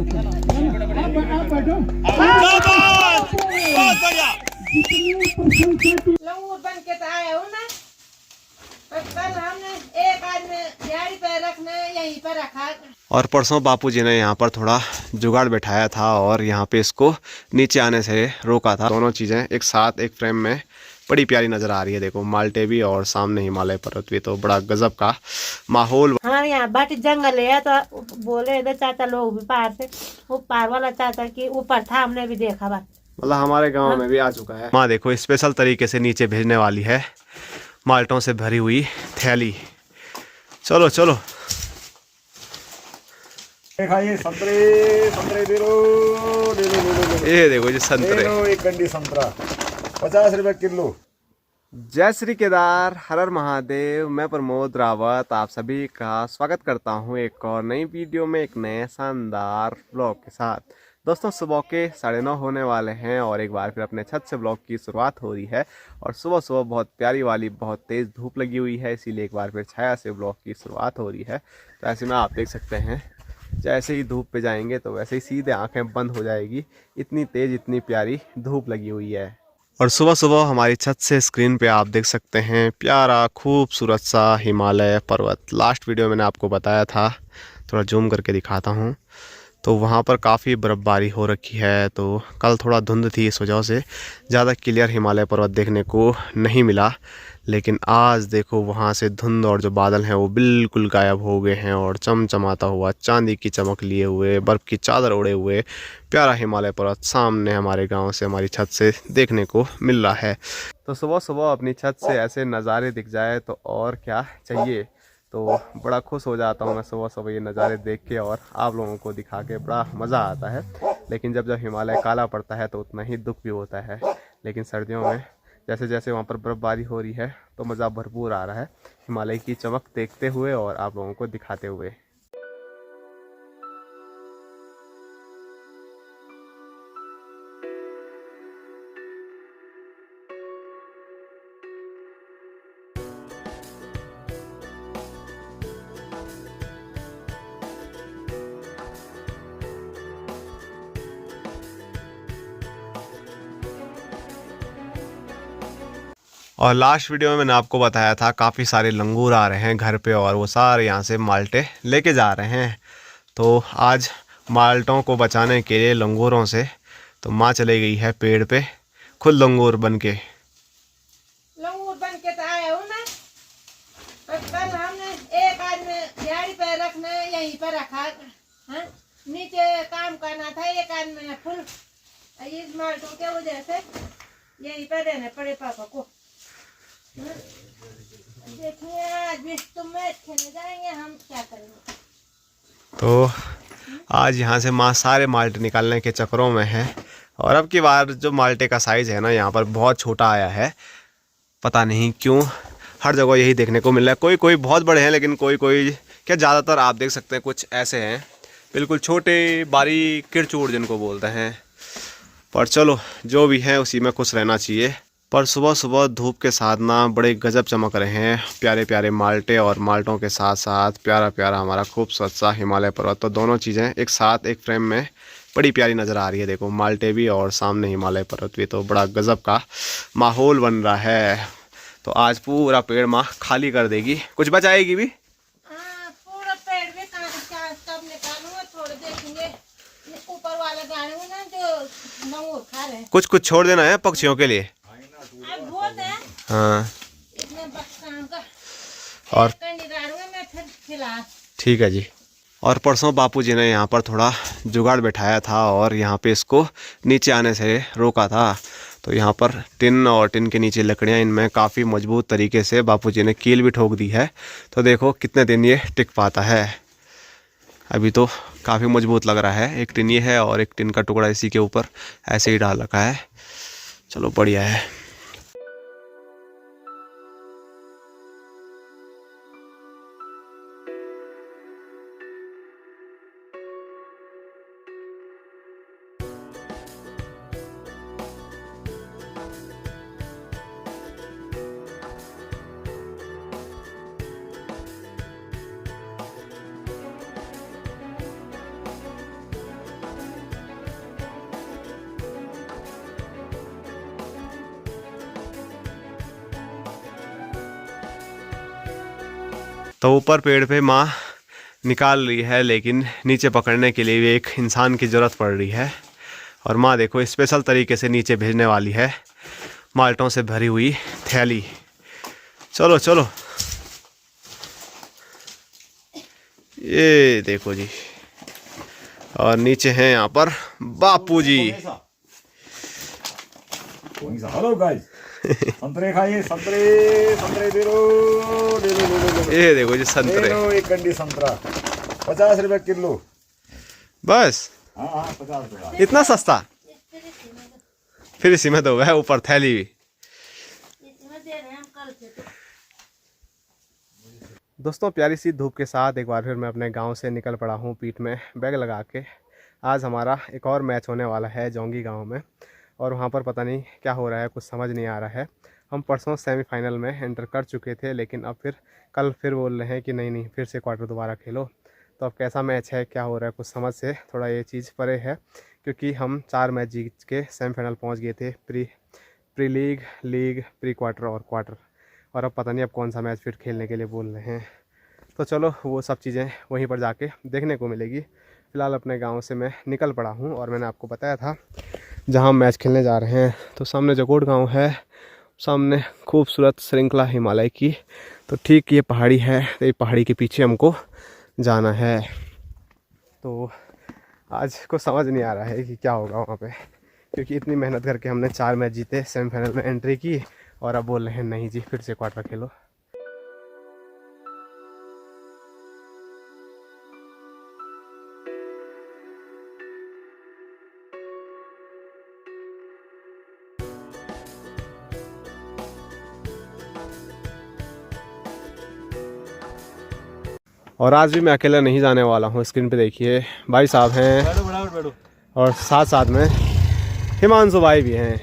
लंगूर बन के तो आया हूँ ना, पर कल हमने एक आदमी दिहाड़ी पे रखने यहीं पर रखा। और परसों बापूजी ने यहाँ पर थोड़ा जुगाड़ बैठाया था और यहाँ पे इसको नीचे आने से रोका था। दोनों चीज़ें एक साथ एक फ्रेम में बड़ी प्यारी नज़र आ रही है। देखो माल्टे भी और सामने हिमालय पर्वत भी, तो बड़ा गजब का माहौल। हमारे यहाँ बाटी जंगल है, तो बोले इधर चाचा लोग भी पार से, वो पार वाला चाचा की ऊपर था, हमने भी देखा बात। मतलब हमारे गांव में भी आ चुका है। माँ देखो स्पेशल तरीके से नीचे भेजने वाली है माल्टों से भरी हुई थैली। चलो चलो खाइए संतरे, संतरे दे लो, ले लो ले लो। ये देखो जी संतरे, एक गंडी संतरा 50 रुपए किलो। जय श्री केदार, हर हर महादेव। मैं प्रमोद रावत आप सभी का स्वागत करता हूं एक और नई वीडियो में, एक नए शानदार ब्लॉग के साथ। दोस्तों सुबह के 9:30 होने वाले हैं और एक बार फिर अपने छत से ब्लॉग की शुरुआत हो रही है। और सुबह सुबह बहुत प्यारी वाली बहुत तेज़ धूप लगी हुई है, इसीलिए एक बार फिर छाया से ब्लॉग की शुरुआत हो रही है। तो ऐसे में आप देख सकते हैं जैसे ही धूप पे जाएंगे तो वैसे ही सीधे आंखें बंद हो जाएगी, इतनी तेज़ इतनी प्यारी धूप लगी हुई है। और सुबह सुबह हमारी छत से स्क्रीन पे आप देख सकते हैं प्यारा खूबसूरत सा हिमालय पर्वत। लास्ट वीडियो मैंने आपको बताया था, थोड़ा जूम करके दिखाता हूँ, तो वहाँ पर काफ़ी बर्फ़बारी हो रखी है। तो कल थोड़ा धुंध थी, इस वजह से ज़्यादा क्लियर हिमालय पर्वत देखने को नहीं मिला। लेकिन आज देखो वहाँ से धुंध और जो बादल हैं वो बिल्कुल गायब हो गए हैं और चमचमाता हुआ चांदी की चमक लिए हुए बर्फ़ की चादर ओढ़े हुए प्यारा हिमालय पर्वत सामने हमारे गांव से, हमारी छत से देखने को मिल रहा है। तो सुबह सुबह अपनी छत से ऐसे नज़ारे दिख जाए तो और क्या चाहिए। तो बड़ा खुश हो जाता हूँ मैं सुबह सुबह ये नज़ारे देख के, और आप लोगों को दिखा के बड़ा मज़ा आता है। लेकिन जब जब हिमालय काला पड़ता है तो उतना ही दुख भी होता है। लेकिन सर्दियों में जैसे जैसे वहाँ पर बर्फ़बारी हो रही है तो मज़ा भरपूर आ रहा है हिमालय की चमक देखते हुए और आप लोगों को दिखाते हुए। और लास्ट वीडियो में मैंने आपको बताया था काफ़ी सारे लंगूर आ रहे हैं घर पे और वो सारे यहाँ से माल्टे लेके जा रहे हैं। तो आज माल्टों को बचाने के लिए लंगूरों से तो माँ चली गई है पेड़ पे खुद लंगूर बन के तो आया हूँ ना, पर कल हमने एक आदमी दिहाड़ी पे रखने यहीं पर रखा। हाँ? नीचे काम करना था, एक आदमी ने फुल इस माल्टों के वजह से यहीं पर रहने पड़े पापा को। देखिए आज भी तुम मैच खेलने जाएंगे, हम क्या करेंगे। तो आज यहाँ से माँ सारे माल्टे निकालने के चक्करों में है। और अब की बार जो माल्टे का साइज़ है ना यहाँ पर बहुत छोटा आया है, पता नहीं क्यों हर जगह यही देखने को मिल रहा है। कोई कोई बहुत बड़े हैं लेकिन कोई कोई क्या, ज़्यादातर आप देख सकते हैं कुछ ऐसे हैं बिल्कुल छोटे बारीक किरचूड़ जिनको बोलते हैं। पर चलो जो भी है उसी में खुश रहना चाहिए। पर सुबह सुबह धूप के साथ ना बड़े गजब चमक रहे हैं प्यारे प्यारे माल्टे, और माल्टों के साथ साथ प्यारा प्यारा हमारा खूबसूरत सा हिमालय पर्वत। तो दोनों चीज़ें एक साथ एक फ्रेम में बड़ी प्यारी नज़र आ रही है। देखो माल्टे भी और सामने हिमालय पर्वत भी, तो बड़ा गजब का माहौल बन रहा है। तो आज पूरा पेड़ माँ खाली कर देगी, कुछ बचाएगी भी। पूरा पेड़ भी कब निकालूंगा, थोड़े देखेंगे ऊपर वाले गाड़ी में ना जो लंगूर खा रहे हैं, कुछ कुछ छोड़ देना है पक्षियों के लिए। हाँ और ठीक है जी। और परसों बापूजी ने यहाँ पर थोड़ा जुगाड़ बैठाया था और यहाँ पे इसको नीचे आने से रोका था। तो यहाँ पर टिन और टिन के नीचे लकड़ियाँ, इनमें काफ़ी मजबूत तरीके से बापूजी ने कील भी ठोक दी है। तो देखो कितने दिन ये टिक पाता है। अभी तो काफ़ी मजबूत लग रहा है। एक टिन ये है और एक टिन का टुकड़ा इसी के ऊपर ऐसे ही डाल रखा है। चलो बढ़िया है। तो ऊपर पेड़ पे माँ निकाल रही है, लेकिन नीचे पकड़ने के लिए भी एक इंसान की ज़रूरत पड़ रही है। और माँ देखो स्पेशल तरीके से नीचे भेजने वाली है माल्टों से भरी हुई थैली। चलो चलो, ये देखो जी। और नीचे हैं यहाँ पर बापू जी। हेलो गाइस, संतरे खाइए, संतरे संतरे दे लो, ले लो ले लो। ये देखो जी संतरे, ले लो एक कंडी संतरा 50 रुपए किलो। बस हाँ हाँ 50 रुपए। इतना सस्ता, फिर इसी में दो है ऊपर थैली भी। दोस्तों प्यारी सी धूप के साथ एक बार फिर मैं अपने गांव से निकल पड़ा हूं पीठ में बैग लगा के। आज हमारा एक और मैच होने वाला है जोंगी गांव में, और वहां पर पता नहीं क्या हो रहा है, कुछ समझ नहीं आ रहा है। हम परसों सेमीफाइनल में एंटर कर चुके थे, लेकिन अब फिर कल फिर बोल रहे हैं कि नहीं फिर से क्वार्टर दोबारा खेलो। तो अब कैसा मैच है, क्या हो रहा है, कुछ समझ से थोड़ा ये चीज़ परे है, क्योंकि हम 4 मैच जीत के सेमीफाइनल पहुँच गए थे, प्री लीग, प्री क्वार्टर और क्वार्टर। और अब पता नहीं अब कौन सा मैच फिर खेलने के लिए बोल रहे हैं। तो चलो वो सब चीज़ें वहीं पर जाके देखने को मिलेगी। फ़िलहाल अपने गांव से मैं निकल पड़ा हूं, और मैंने आपको बताया था जहां मैच खेलने जा रहे हैं। तो सामने जकोट गांव है, सामने खूबसूरत श्रृंखला हिमालय की। तो ठीक ये पहाड़ी है, तो ये पहाड़ी के पीछे हमको जाना है। तो आज कुछ समझ नहीं आ रहा है कि क्या होगा वहाँ पे, क्योंकि इतनी मेहनत करके हमने 4 मैच जीते, सेमीफाइनल में एंट्री की, और अब बोल रहे हैं नहीं जी फिर से क्वार्टर खेलो। और आज भी मैं अकेला नहीं जाने वाला हूँ। स्क्रीन पे देखिए भाई साहब हैं, और साथ साथ में हिमांशु भाई भी हैं।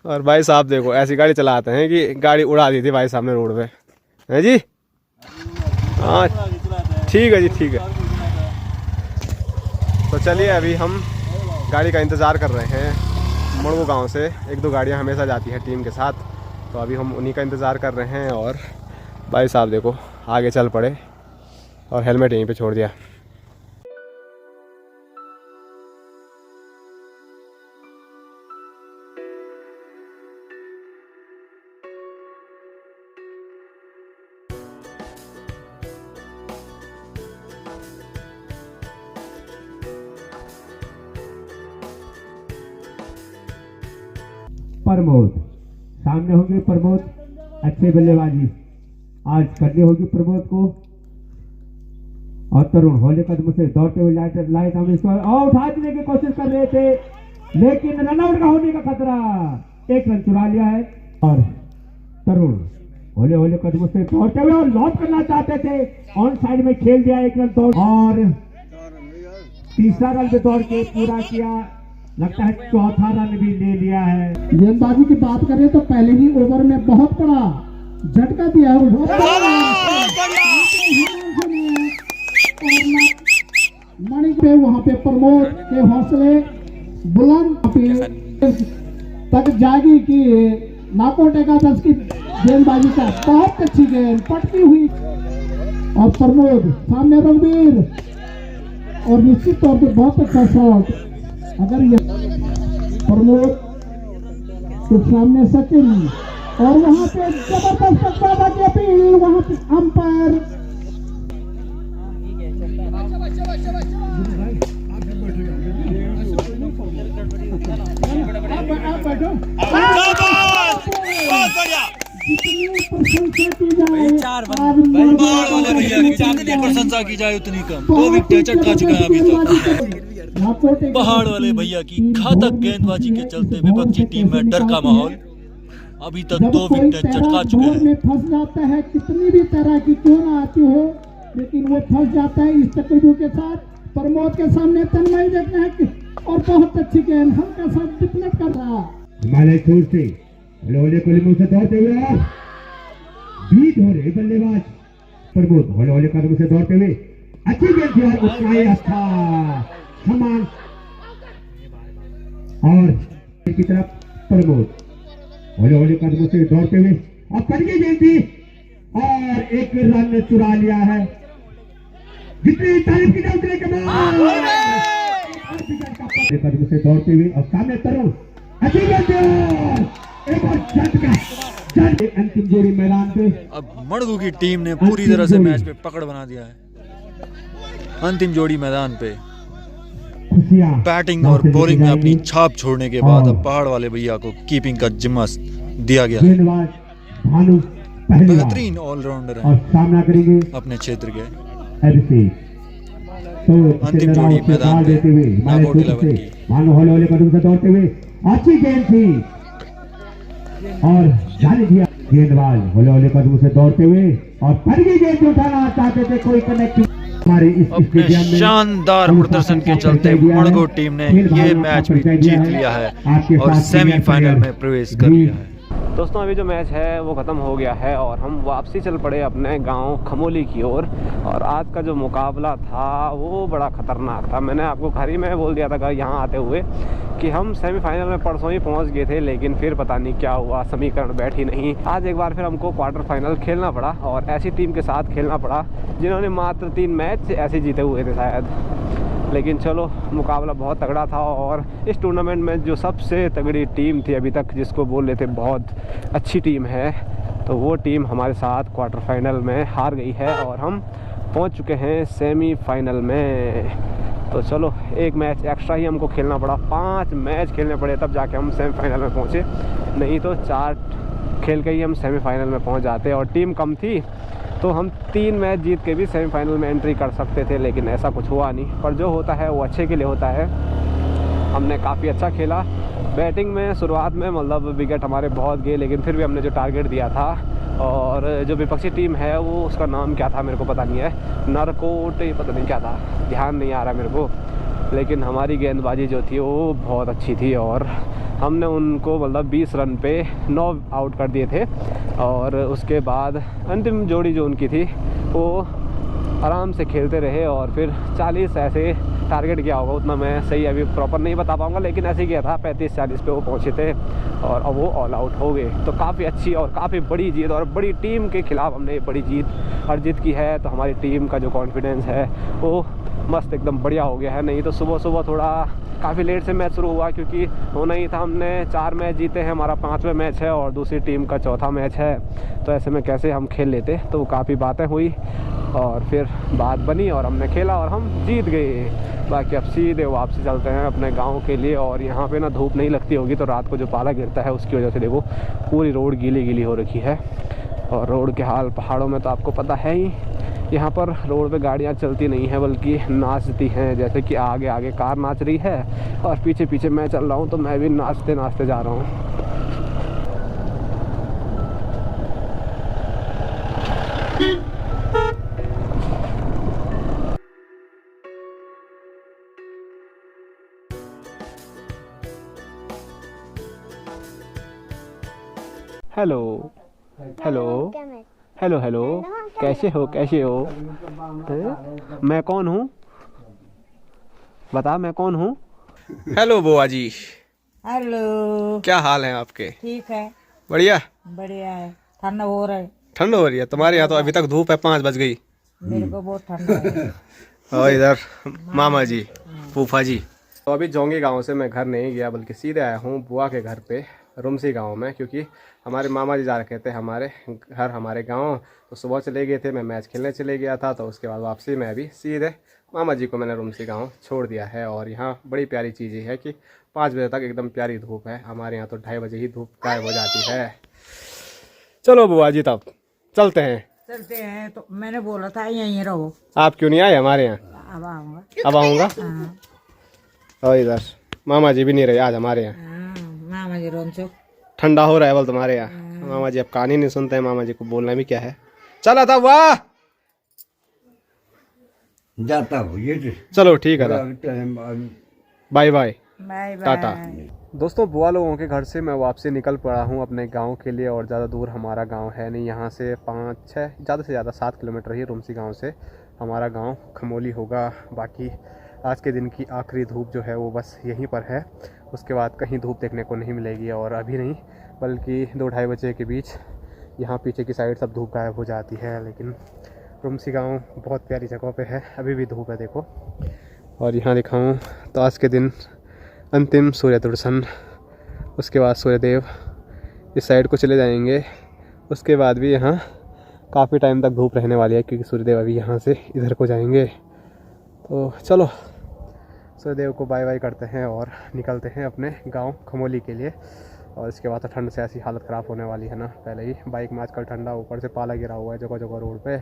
और भाई साहब देखो ऐसी गाड़ी चलाते हैं कि गाड़ी उड़ा दी थी भाई साहब ने रोड पे, है जी। हाँ ठीक है जी, ठीक है। तो चलिए अभी हम गाड़ी का इंतज़ार कर रहे हैं। मुड़गू गांव से 1-2 गाड़ियाँ हमेशा जाती हैं टीम के साथ, तो अभी हम उन्हीं का इंतज़ार कर रहे हैं। और भाई साहब देखो आगे चल पड़े, और हेलमेट यहीं पे छोड़ दिया। प्रमोद सामने होंगे, प्रमोद अच्छे बल्लेबाजी आज करनी होगी प्रमोद को। और तरुण होले कदम से दौड़ते हुए लाइट और उठाने की कोशिश कर रहे थे, लेकिन रनआउट का होने का खतरा, 1 रन चुरा लिया है। और तरुण होले कदम से दौड़ते हुए और लॉक करना चाहते थे, ऑन साइड में खेल दिया, 1 रन दौड़, और तीसरा रन पे दौड़ के पूरा किया। लगता है चौथा रन भी ले लिया है। गेंदबाजी की बात करें तो पहले ही ओवर में बहुत बड़ा झटका दिया है, मणि पे वहां पे प्रमोद के हौसले बुलंद तक जाएगी कि नाकआउट एकादश की गेंदबाजी का बहुत अच्छी गेंद पटकी हुई, और प्रमोद सामने रघुवीर, और निश्चित तौर पे बहुत अच्छा शॉट। अगर ये प्रमोद के सामने सचिन, और वहां पे जबरदस्त बाबा की अपील, वहां पे अंपायर प्रशंसा की जाए उतनी कम। 2 विकेट चटका चुका है अभी तक। पहाड़ वाले भैया की घातक गेंदबाजी के चलते विपक्षी टीम में डर का माहौल। अभी तक 2 विकेट चटका चुके हैं। फंस जाता है, कितनी भी तरह की क्यों ना आती हो, लेकिन वो फंस जाता है इस तकलीफों के साथ। प्रमोद के सामने तन्मय देखना है, और बहुत अच्छी गेंद हल्का सा डिफ्लेक्ट कर रहा। हिमालय छोर से होले से दौड़ते हुए बीट हो रहे बल्लेबाज प्रमोद, होले कदम से दौड़ते हुए अच्छी गेंद थी, और उतना ही अच्छा समान, और की तरफ प्रमोद होले कदम से दौड़ते हुए, और कड़ी गेंद थी, और एक रन चुरा लिया है। जितनी तारीफ की जाए उतने के बाद कदम से दौड़ते हुए और सामने तरुण अच्छी गेंद, एक और झटका, अंतिम जोड़ी मैदान पे। अब मड़गू की टीम ने पूरी तरह से मैच पे पकड़ बना दिया है। अंतिम जोड़ी मैदान पे बैटिंग और बॉलिंग में अपनी छाप छोड़ने के बाद अब पहाड़ वाले भैया को कीपिंग का जिम्मा दिया गया है। भानु बेहतरीन ऑलराउंडर और है सामना करेंगे अपने क्षेत्र के। अभिषेक। तो अंतिम जोड़ी मैदान पे नॉकआउट 11 की। भानु हौले हौले कदम से दौड़ते हुए अच्छी गेंद थी और जाने दिया। गेंदबाज हौले हौले कदम से दौड़ते हुए और पहली गेंद उठाना चाहते थे, कोई कनेक्ट हमारे इस अपने स्टेडियम में शानदार प्रदर्शन के चलते मड़गू टीम ने ये मैच भी जीत लिया है और सेमीफाइनल में प्रवेश कर लिया है। दोस्तों अभी जो मैच है वो ख़त्म हो गया है और हम वापसी चल पड़े अपने गांव खमोली की ओर। और आज का जो मुकाबला था वो बड़ा ख़तरनाक था। मैंने आपको घर ही में बोल दिया था यहाँ आते हुए कि हम सेमीफाइनल में परसों ही पहुंच गए थे, लेकिन फिर पता नहीं क्या हुआ, समीकरण बैठी नहीं। आज एक बार फिर हमको क्वार्टर फाइनल खेलना पड़ा और ऐसी टीम के साथ खेलना पड़ा जिन्होंने मात्र 3 मैच ऐसे जीते हुए थे शायद। लेकिन चलो मुकाबला बहुत तगड़ा था और इस टूर्नामेंट में जो सबसे तगड़ी टीम थी अभी तक, जिसको बोल रहे थे बहुत अच्छी टीम है, तो वो टीम हमारे साथ क्वार्टर फाइनल में हार गई है और हम पहुंच चुके हैं सेमीफाइनल में। तो चलो एक मैच एक्स्ट्रा ही हमको खेलना पड़ा, 5 मैच खेलने पड़े तब जाके हम सेमीफाइनल में पहुँचे, नहीं तो 4 खेल के ही हम सेमीफाइनल में पहुँच जाते। और टीम कम थी तो हम 3 मैच जीत के भी सेमीफाइनल में एंट्री कर सकते थे, लेकिन ऐसा कुछ हुआ नहीं। पर जो होता है वो अच्छे के लिए होता है। हमने काफ़ी अच्छा खेला। बैटिंग में शुरुआत में मतलब विकेट हमारे बहुत गए, लेकिन फिर भी हमने जो टारगेट दिया था, और जो विपक्षी टीम है वो उसका नाम क्या था मेरे को पता नहीं है, नरकोट पता नहीं क्या था, ध्यान नहीं आ रहा मेरे को, लेकिन हमारी गेंदबाजी जो थी वो बहुत अच्छी थी और हमने उनको मतलब 20 रन पे 9 आउट कर दिए थे। और उसके बाद अंतिम जोड़ी जो उनकी थी वो आराम से खेलते रहे और फिर 40 ऐसे टारगेट किया होगा, उतना मैं सही अभी प्रॉपर नहीं बता पाऊँगा, लेकिन ऐसे ही किया था। 35-40 पे वो पहुँचे थे और अब वो ऑल आउट हो गए। तो काफ़ी अच्छी और काफ़ी बड़ी जीत और बड़ी टीम के खिलाफ हमने बड़ी जीत अर्जित की है। तो हमारी टीम का जो कॉन्फिडेंस है वो मस्त एकदम बढ़िया हो गया है। नहीं तो सुबह सुबह थोड़ा काफ़ी लेट से मैच शुरू हुआ, क्योंकि होना ही था। हमने 4 मैच जीते हैं, हमारा 5वां मैच है और दूसरी टीम का 4था मैच है, तो ऐसे में कैसे हम खेल लेते। तो काफ़ी बातें हुई और फिर बात बनी और हमने खेला और हम जीत गए। बाकी अब सीधे वापसी चलते हैं अपने गांव के लिए। और यहाँ पे ना धूप नहीं लगती होगी तो रात को जो पाला गिरता है उसकी वजह से देखो पूरी रोड गीली गीली हो रखी है। और रोड के हाल पहाड़ों में तो आपको पता है ही, यहाँ पर रोड पे गाड़ियाँ चलती नहीं हैं बल्कि नाचती हैं। जैसे कि आगे आगे कार नाच रही है और पीछे पीछे मैं चल रहा हूँ, तो मैं भी नाचते नाचते जा रहा हूँ। हेलो हेलो हेलो हेलो, कैसे हो कैसे हो? मैं कौन हूँ बता, मैं कौन हूँ? हेलो बुआ जी। हेलो, क्या हाल है आपके? ठीक है, बढ़िया बढ़िया है। ठंडा हो रहा है, ठंड हो रही है? तुम्हारे यहाँ तो अभी तक धूप है, 5 बज गई। मेरे को बहुत ठंडा है। और इधर मामा जी, फूफा जी। तो अभी जोंगी गांव से मैं घर नहीं गया, बल्कि सीधे आया हूँ बुआ के घर पे रुमसी गांव में, क्योंकि हमारे मामा जी जा रखे थे हमारे घर हमारे गांव। तो सुबह चले गए थे, मैं मैच खेलने चले गया था, तो उसके बाद वापसी में अभी सीधे मामा जी को मैंने रुमसी गांव छोड़ दिया है। और यहाँ बड़ी प्यारी चीज़ ये है कि 5 बजे तक एकदम प्यारी धूप है। हमारे यहाँ तो 2:30 बजे ही धूप गायब हो जाती है। चलो बुआ जी तब चलते हैं। चलते हैं, तो मैंने बोला था यहीं रहो। आप क्यों नहीं आए हमारे यहाँ? अब आऊंगा। अब आऊँगा। हाँ, और इधर मामा जी भी नहीं रहे आज हमारे यहाँ। मामा जी रोंचो ठंडा हो रहा है बोल तुम्हारे यहाँ। मामा जी अब कहानी नहीं सुनते हैं, मामा जी को बोलना भी क्या है। चला था वाह, जाता हूँ ये। चलो ठीक है, bye bye, bye tata. Bye. दोस्तों बुआ लोगों के घर से मैं वापसी निकल पड़ा हूँ अपने गांव के लिए। और ज़्यादा दूर हमारा गांव है नहीं, यहाँ से 5-6 ज़्यादा से ज़्यादा 7 किलोमीटर ही रुमसी गांव से हमारा गांव खमोली होगा। बाकी आज के दिन की आखिरी धूप जो है वो बस यहीं पर है, उसके बाद कहीं धूप देखने को नहीं मिलेगी। और अभी नहीं बल्कि 2-2:30 बजे के बीच यहाँ पीछे की साइड सब धूप गायब हो जाती है, लेकिन रुमसी गांव बहुत प्यारी जगह पे है, अभी भी धूप है देखो। और यहाँ दिखाऊँ तो आज के दिन अंतिम सूर्य दर्शन, उसके बाद सूर्यदेव इस साइड को चले जाएंगे। उसके बाद भी यहाँ काफ़ी टाइम तक धूप रहने वाली है, क्योंकि सूर्यदेव अभी यहाँ से इधर को जाएंगे। तो चलो सूर्यदेव को बाय बाय करते हैं और निकलते हैं अपने गांव खमोली के लिए। और इसके बाद तो ठंड से ऐसी हालत ख़राब होने वाली है ना, पहले ही बाइक में आजकल ठंडा, ऊपर से पाला गिरा हुआ है जगह जगह रोड पे।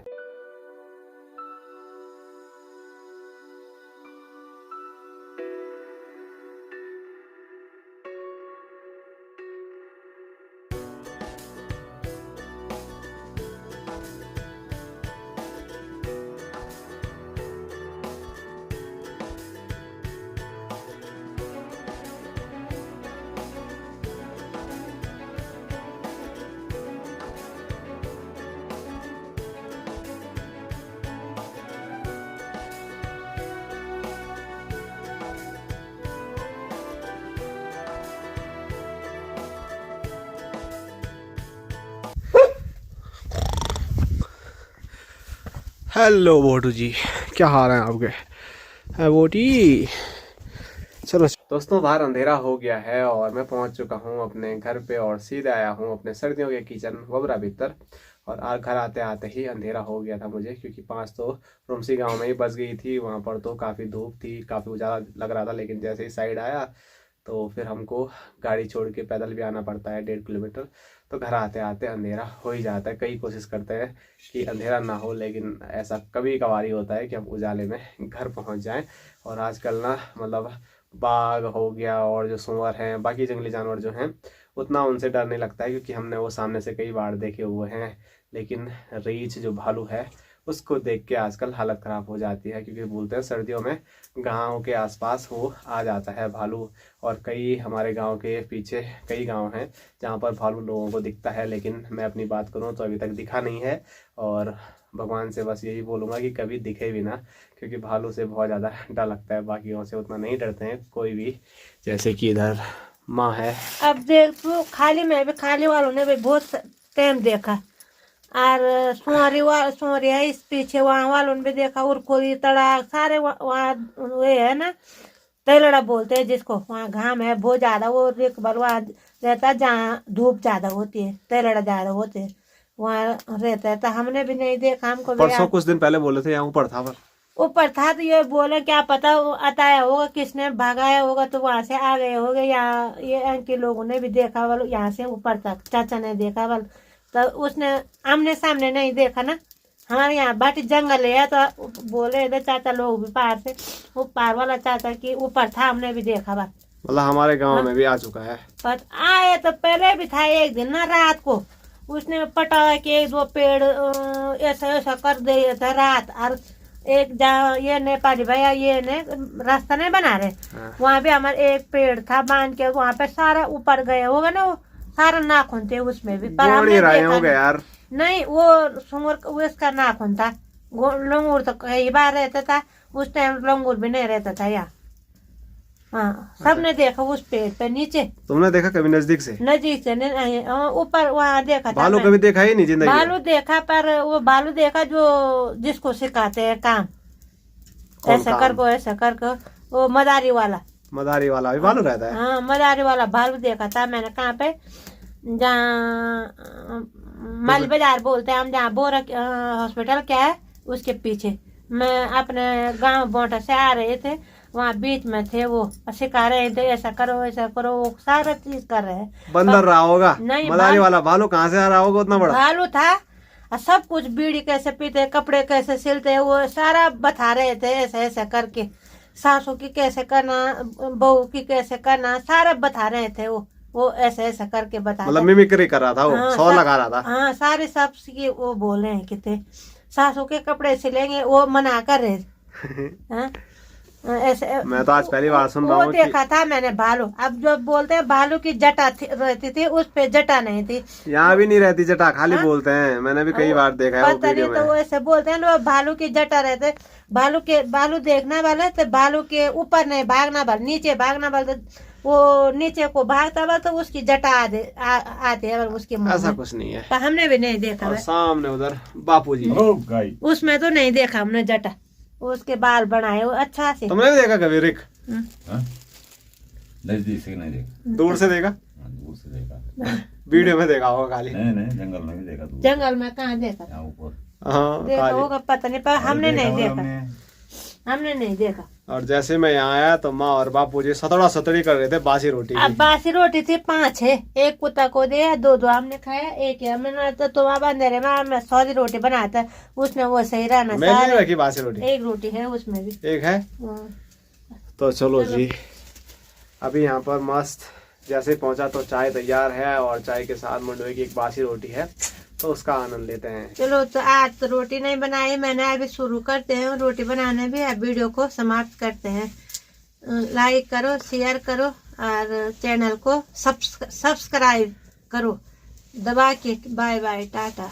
हेलो बोटू जी, क्या हाल है आपके? है बोटी। चलो दोस्तों, बाहर अंधेरा हो गया है और मैं पहुंच चुका हूं अपने घर पे और सीधे आया हूं अपने सर्दियों के किचन वबरा भीतर। और घर आते आते ही अंधेरा हो गया था मुझे, क्योंकि 5 तो रुमसी गांव में ही बस गई थी। वहां पर तो काफ़ी धूप थी, काफ़ी उजाला लग रहा था, लेकिन जैसे ही साइड आया तो फिर हमको गाड़ी छोड़ के पैदल भी आना पड़ता है 1.5 किलोमीटर। तो घर आते आते अंधेरा हो ही जाता है। कई कोशिश करते हैं कि अंधेरा ना हो, लेकिन ऐसा कभी कभार होता है कि हम उजाले में घर पहुंच जाएं। और आजकल ना मतलब बाघ हो गया और जो सूअर हैं, बाकी जंगली जानवर जो हैं, उतना उनसे डर नहीं लगता है, क्योंकि हमने वो सामने से कई बार देखे हुए हैं। लेकिन रीछ जो भालू है, उसको देख के आजकल हालत ख़राब हो जाती है, क्योंकि बोलते हैं सर्दियों में गाँव के आसपास वो आ जाता है भालू। और कई हमारे गांव के पीछे कई गांव हैं जहां पर भालू लोगों को दिखता है, लेकिन मैं अपनी बात करूं तो अभी तक दिखा नहीं है। और भगवान से बस यही बोलूँगा कि कभी दिखे भी ना, क्योंकि भालू से बहुत ज़्यादा डर लगता है। बाकियों से उतना नहीं डरते हैं कोई भी, जैसे कि इधर माँ है। अब देख तू, खाली वालों ने भी बहुत टाइम देखा, और सोरी है इस पीछे, वहाँ वालों ने भी देखा। उरखोरी तड़ाक सारे वहाँ वे है ना, तेलड़ा बोलते हैं जिसको, वहाँ घाम है बहुत ज्यादा। वो रेकबल वहाँ रहता है जहाँ धूप ज्यादा होती है, तेलड़ा ज्यादा होते हैं, वहाँ रहता है। तो हमने भी नहीं देखा, हमको परसों कुछ दिन पहले बोले थे यहाँ ऊपर था तो ये बोले क्या पता अताया होगा, किसने भगाया होगा, तो वहाँ से आ गए होंगे। यहाँ ये अंकी लोगों ने भी देखा वाल, यहाँ से ऊपर तक चाचा ने देखा वाल, तो उसने आमने सामने नहीं देखा ना। हमारे यहाँ बाटी जंगल है, तो बोले थे चाचा लोग भी पार से, वो पार वाला चाचा की ऊपर था, हमने भी देखा बात। मतलब हमारे गांव में भी आ चुका है। पर आए तो पहले भी था एक दिन ना, रात को उसने पटा के 2 पेड़ ऐसा कर दिया था रात। और एक जहाँ ये नेपाली भैया ये ने रास्ता नहीं बना रहे, वहाँ भी हमारे एक पेड़ था बांध के, वहाँ पे सारा ऊपर गए होगा ना, वो सारा नाखून थे उसमें भी। पर हमने देखा यार नहीं, वो सुंगर उसका नाखून था। लंगूर तो कई बार रहता था, उस टाइम लंगूर भी नहीं रहता था यहाँ। हाँ, सबने देखा उस पेड़ पे नीचे। तुमने देखा कभी नजदीक से? नजदीक से नहीं, ऊपर वहाँ देखा था। भालू कभी देखा ही नहीं जिंदगी में? भालू देखा, पर वो भालू देखा जो जिसको सिखाते हैं काम, ऐसा कर को ऐसा कर को, वो मदारी वाला भी भालू रहता है। हाँ, मदारी वाला भालू देखा था मैंने। कहाँ पे? जहाँ माली बाजार बोलते हैं हम, जहाँ बोरा हॉस्पिटल क्या है उसके पीछे। मैं अपने गांव बोटा से आ रहे थे, वहाँ बीच में थे, वो सिखा रहे थे ऐसा करो ऐसा करो, वो सारा चीज कर रहे हैं। बंदर रहा होगा नहीं, मदारी वाला भालू कहाँ से आ रहा होगा उतना बड़ा? भालू था, और सब कुछ, बीड़ी कैसे पीते, कपड़े कैसे सिलते, वो सारा बता रहे थे ऐसा ऐसा करके। सासू की कैसे करना, बहू की कैसे करना, सारा बता रहे थे। वो ऐसा ऐसा करके बता, मतलब मिमिक्री कर रहा था वो। हाँ, सौ लगा रहा था। हाँ, सारे सब की वो बोल रहे हैं कि थे सासू के कपड़े सिलेंगे, वो मना कर रहे। ऐसे मैं तो आज पहली बार सुन रहा हूँ। वो देखा था मैंने भालू। अब जो बोलते हैं भालू की जटा रहती थी, उस पे जटा नहीं थी। यहाँ भी नहीं रहती जटा, खाली बोलते हैं, मैंने भी कई बार देखा है। पता नहीं, तो वो ऐसे बोलते हैं ना, भालू की जटा रहते। भालू देखना वाले तो भालू के ऊपर नहीं भागना वाले, नीचे भागना वाले। वो नीचे को भागता हुआ तो उसकी जटा आते हैं और उसके मुंह ऐसा में। कुछ नहीं है। पर हमने भी नहीं देखा और है। सामने उधर बापूजी, ओ गाइस उसमें तो नहीं देखा हमने जटा, उसके बाल बनाए वो अच्छा से। तुमने भी देखा कभी रिक? नजदीक से नहीं देखा, दूर से देखा? दूर से देखा, वीडियो में देखा होगा खाली। नहीं जंगल में भी देखा, दूर जंगल में कहाँ देखा? यहाँ ऊपर हाँ देखा खाली। होगा पता नहीं, पर हमने नहीं देखा, हमने। हमने नहीं देखा। और जैसे मैं यहाँ आया तो माँ और बापूजी सतड़ा सतड़ी कर रहे थे बासी रोटी अब की। बासी रोटी थी 5 है, एक कुत्ता को दिया, 2 हमने खाया, एक है हमने। तो वहाँ अंधेरे में मैं 100 रोटी बनाया था, उसमें वो सही रहना। मैं नहीं रखी बासी रोटी, एक रोटी है उसमें भी। एक है। हाँ। तो चलो जी, अभी यहाँ पर मस्त जैसे पहुंचा तो चाय तैयार है और चाय के साथ मंडोई की एक बासी रोटी है, तो उसका आनंद लेते हैं। चलो, तो आज तो रोटी नहीं बनाई मैंने, अभी शुरू करते हैं रोटी बनाने भी। अब वीडियो को समाप्त करते हैं। लाइक करो, शेयर करो और चैनल को सब्सक्राइब करो दबा के। Bye bye, Tata.